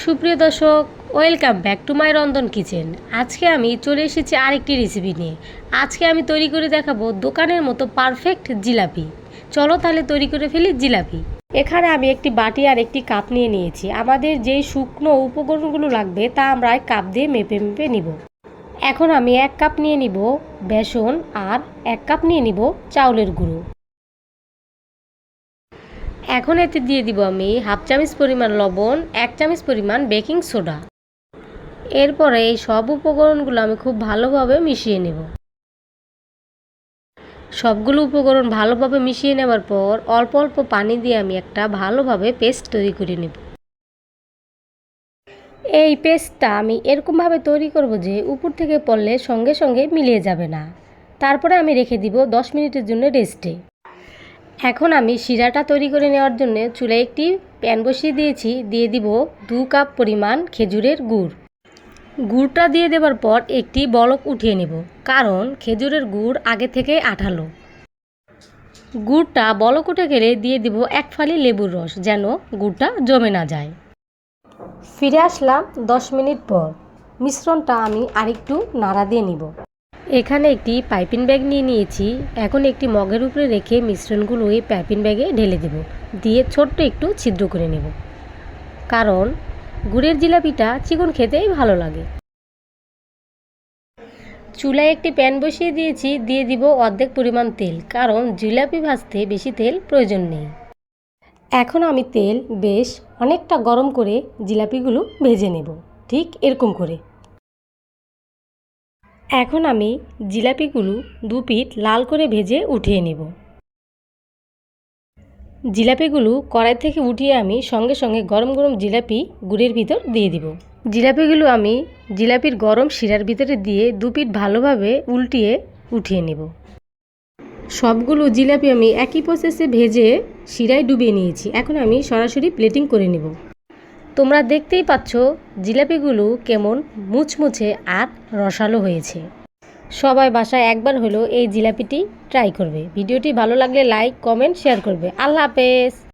সুপ্রিয় দর্শক, welcome back to my রন্ধন কিচেন। আজকে আমি চলে এসেছি আরেকটি রেসিপি নিয়ে। আজকে আমি তৈরি করে দেখাবো দোকানের মতো পারফেক্ট জিলাপি। চলো তাহলে তৈরি করে ফেলি জিলাপি। এখানে আমি একটি বাটি আর একটি কাপ নিয়ে নিয়েছি। আমাদের যেই শুকনো উপকরণগুলো লাগবে তা আমরা এক কাপ দিয়ে মেপে মেপে নিব। এখন আমি 1 কাপ নিয়ে নিব বেসন আর 1 কাপ নিয়ে নিব চাউলের গুঁড়ো। এখন এতে দিয়ে দিব আমি হাফ চামচ পরিমাণ লবণ, 1 চামচ পরিমাণ বেকিং সোডা। এরপরে এই সব উপকরণগুলো আমি খুব ভালোভাবে মিশিয়ে নেব। সবগুলো উপকরণ ভালোভাবে মিশিয়ে নেওয়ার পর অল্প অল্প পানি দিয়ে আমি একটা ভালোভাবে পেস্ট তৈরি করে নেব। এই পেস্টটা আমি এরকমভাবে তৈরি করব যে উপর থেকে পড়লে সঙ্গে সঙ্গে মিলিয়ে যাবে না। তারপরে আমি রেখে দিব 10 মিনিটের জন্য রেস্টে। এখন আমি শিরাটা তৈরি করে নেওয়ার জন্য চুলায় একটি প্যান বসিয়ে দিয়েছি। দিয়ে দিব 2 কাপ পরিমাণ খেজুরের গুড়। গুড়টা দিয়ে দেওয়ার পর একটি বলক উঠিয়ে নেব, কারণ খেজুরের গুড় আগে থেকে আঠালো। গুড়টা বলক উঠে গেলে দিয়ে দিব 1 ফালি লেবুর রস, যেন গুড়টা জমে না যায়। ফিরে আসলাম 10 মিনিট পর। মিশ্রণটা আমি আরেকটু নাড়া দিয়ে নিব। এখানে একটি পাইপিং ব্যাগ নিয়ে নিয়েছি। এখন একটি মগের উপরে রেখে মিশ্রণগুলো এই পাইপিং ব্যাগে ঢেলে দেব। দিয়ে ছোট্ট একটু ছিদ্র করে নেব, কারণ গুড়ের জিলাপিটা চিকন খেতেই ভালো লাগে। চুলায় একটি প্যান বসিয়ে দিয়েছি। দিয়ে দিব অর্ধেক পরিমাণ তেল, কারণ জিলাপি ভাজতে বেশি তেল প্রয়োজন নেই। এখন আমি তেল বেশ অনেকটা গরম করে জিলাপিগুলো ভেজে নেব, ঠিক এরকম করে। এখন আমি জিলাপিগুলো 2 পিঠ লাল করে ভেজে উঠিয়ে নেব। জিলাপিগুলো কড়াই থেকে উঠিয়ে আমি সঙ্গে সঙ্গে গরম গরম জিলাপি গুড়ের ভিতর দিয়ে দিব। জিলাপিগুলো আমি জিলাপির গরম শিরার ভিতরে দিয়ে 2 পিঠ ভালোভাবে উল্টিয়ে উঠিয়ে নেব। সবগুলো জিলাপি আমি একই প্রসেসে ভেজে শিরায় ডুবিয়ে নিয়েছি। এখন আমি সরাসরি প্লেটিং করে নেব। তোমরা দেখতেই পাচ্ছ জিলাপিগুলো কেমন মুচমুচে আর রসালো হয়েছে। সবাই বাসায় একবার হলেও এই জিলাপিটি ট্রাই করবে। ভিডিওটি ভালো লাগলে লাইক, কমেন্ট, শেয়ার করবে। আল্লাহ হাফেজ।